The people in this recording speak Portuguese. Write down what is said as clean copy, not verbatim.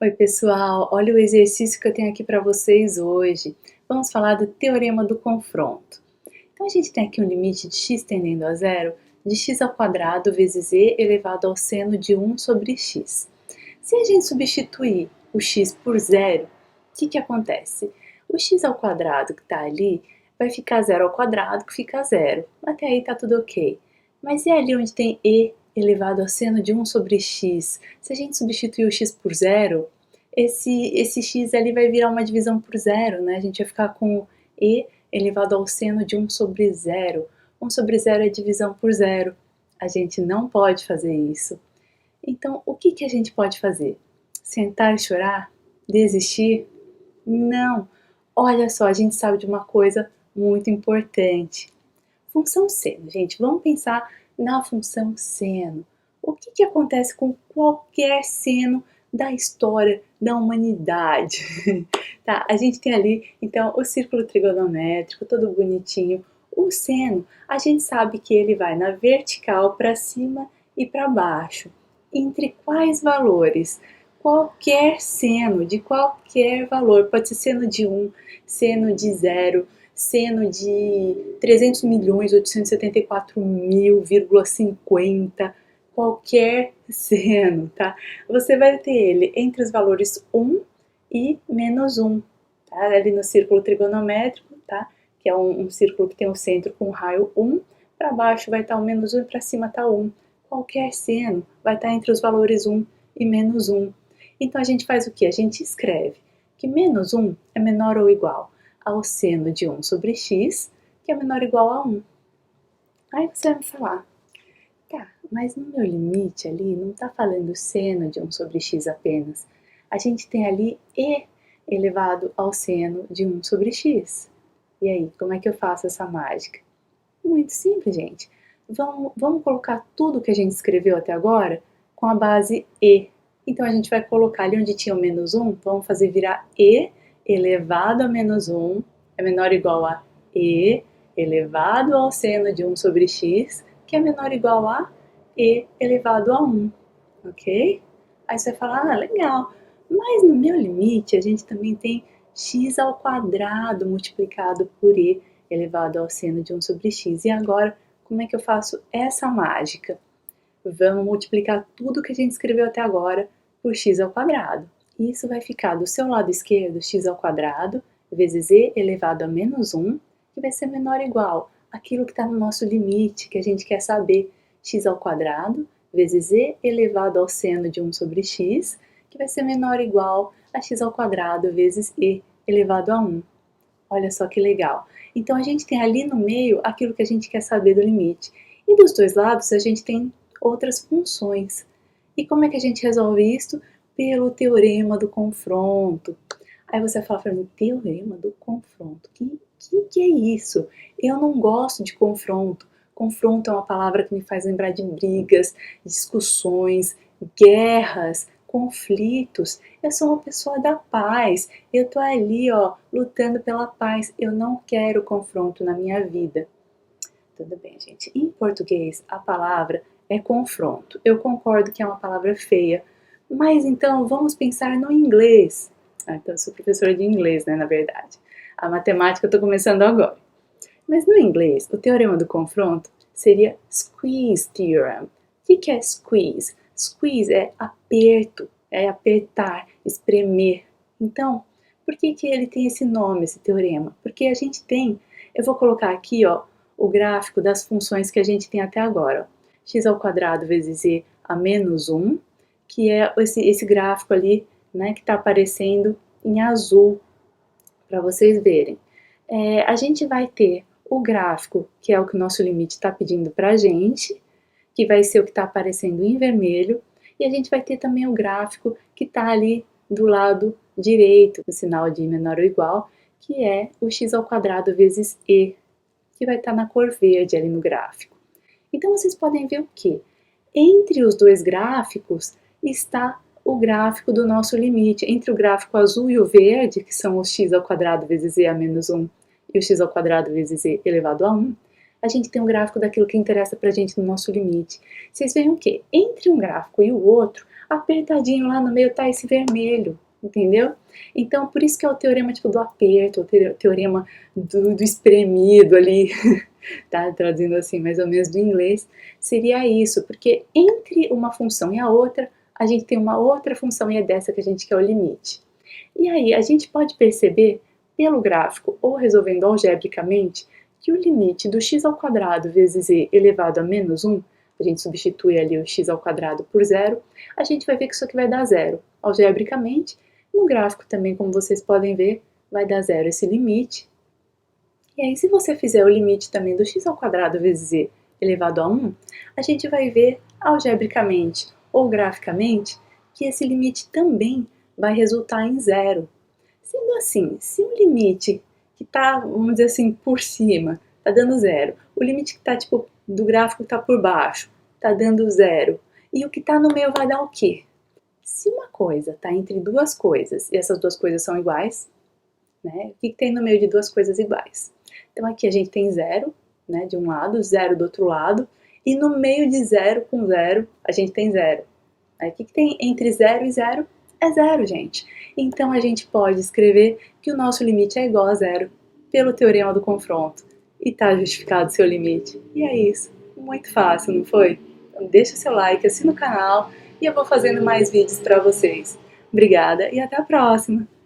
Oi pessoal, olha o exercício que eu tenho aqui para vocês hoje. Vamos falar do teorema do confronto. Então a gente tem aqui um limite de x tendendo a zero de x ao quadrado vezes e elevado ao seno de 1 sobre x. Se a gente substituir o x por zero, o que acontece? O x ao quadrado que está ali vai ficar zero ao quadrado, que fica zero. Até aí está tudo ok. Mas e ali onde tem e elevado ao seno de 1 sobre x? Se a gente substituir o x por zero, esse x ali vai virar uma divisão por zero, né? A gente vai ficar com e elevado ao seno de 1 sobre zero. 1 sobre zero é divisão por zero. A gente não pode fazer isso. Então, o que a gente pode fazer? Sentar e chorar? Desistir? Não! Olha só, a gente sabe de uma coisa muito importante. Função seno, gente, vamos pensar na função seno. O que acontece com qualquer seno da história da humanidade? Tá? A gente tem ali, então, o círculo trigonométrico, todo bonitinho. O seno, a gente sabe que ele vai na vertical para cima e para baixo. Entre quais valores? Qualquer seno, de qualquer valor, pode ser seno de 1, seno de 0, seno de 300.874.000,50, qualquer seno, tá? Você vai ter ele entre os valores 1 e menos 1, tá? Ali no círculo trigonométrico, tá? Que é um círculo que tem o centro com raio 1, para baixo vai estar o menos 1 e para cima está 1. Qualquer seno vai estar entre os valores 1 e menos 1. Então a gente faz o que? A gente escreve que menos 1 é menor ou igual ao seno de 1 sobre x, que é menor ou igual a 1. Aí você vai me falar, tá, mas no meu limite ali não está falando seno de 1 sobre x apenas. A gente tem ali e elevado ao seno de 1 sobre x. E aí, como é que eu faço essa mágica? Muito simples, gente. Vamos colocar tudo que a gente escreveu até agora com a base e. Então a gente vai colocar ali onde tinha o menos 1, vamos fazer virar e elevado a menos 1 é menor ou igual a e elevado ao seno de 1 sobre x, que é menor ou igual a e elevado a 1, ok? Aí você vai falar, ah, legal, mas no meu limite a gente também tem x ao quadrado multiplicado por e elevado ao seno de 1 sobre x. E agora, como é que eu faço essa mágica? Vamos multiplicar tudo que a gente escreveu até agora por x ao quadrado. E isso vai ficar do seu lado esquerdo, x ao quadrado, vezes e elevado a menos 1, que vai ser menor ou igual àquilo que está no nosso limite, que a gente quer saber, x ao quadrado, vezes e elevado ao seno de 1 sobre x, que vai ser menor ou igual a x ao quadrado vezes e elevado a 1. Olha só que legal. Então a gente tem ali no meio aquilo que a gente quer saber do limite. E dos dois lados a gente tem outras funções. E como é que a gente resolve isso? Pelo teorema do confronto. Aí você fala para mim, teorema do confronto, que é isso? Eu não gosto de confronto. Confronto é uma palavra que me faz lembrar de brigas, discussões, guerras, conflitos. Eu sou uma pessoa da paz. Eu tô ali, ó, lutando pela paz. Eu não quero confronto na minha vida. Tudo bem, gente. Em português, a palavra é confronto. Eu concordo que é uma palavra feia, mas então vamos pensar no inglês. Então eu sou professora de inglês, né, na verdade. A matemática eu tô começando agora. Mas no inglês, o teorema do confronto seria squeeze theorem. O que é squeeze? Squeeze é aperto, é apertar, espremer. Então, por que ele tem esse nome, esse teorema? Porque a gente tem, eu vou colocar aqui, ó, o gráfico das funções que a gente tem até agora. X ao quadrado vezes e a menos 1, que é esse gráfico ali, né, que está aparecendo em azul, para vocês verem. A gente vai ter o gráfico, que é o que o nosso limite está pedindo para a gente, que vai ser o que está aparecendo em vermelho, e a gente vai ter também o gráfico que está ali do lado direito, o sinal de menor ou igual, que é o x ao quadrado vezes e, que vai estar na cor verde ali no gráfico. Então vocês podem ver o que? Entre os dois gráficos está o gráfico do nosso limite. Entre o gráfico azul e o verde, que são os x ao quadrado vezes e a menos 1 e o x ao quadrado vezes e elevado a 1, a gente tem um gráfico daquilo que interessa para a gente no nosso limite. Vocês veem o que? Entre um gráfico e o outro, apertadinho lá no meio tá esse vermelho, entendeu? Então, por isso que é o teorema tipo do aperto, o teorema do espremido ali, tá? Traduzindo assim mais ou menos do inglês, seria isso, porque entre uma função e a outra, a gente tem uma outra função e é dessa que a gente quer o limite. E aí, a gente pode perceber, pelo gráfico ou resolvendo algebricamente, que o limite do x ao quadrado vezes e elevado a menos 1, a gente substitui ali o x ao quadrado por zero, a gente vai ver que isso aqui vai dar zero. Algebricamente, no gráfico também, como vocês podem ver, vai dar zero esse limite. E aí, se você fizer o limite também do x ao quadrado vezes e elevado a 1, a gente vai ver algebricamente ou graficamente que esse limite também vai resultar em zero. Sendo assim, se o limite que está, vamos dizer assim, por cima, está dando zero, o limite que está tipo, do gráfico está por baixo, está dando zero, e o que está no meio vai dar o quê? Se uma coisa está entre duas coisas e essas duas coisas são iguais, né, o que tem no meio de duas coisas iguais? Então aqui a gente tem zero, né, de um lado, zero do outro lado, e no meio de zero com zero a gente tem zero. Aí o que tem entre zero e zero? É zero, gente. Então a gente pode escrever que o nosso limite é igual a zero pelo teorema do confronto. E está justificado o seu limite. E é isso. Muito fácil, não foi? Então deixa seu like, assina o canal e eu vou fazendo mais vídeos para vocês. Obrigada e até a próxima!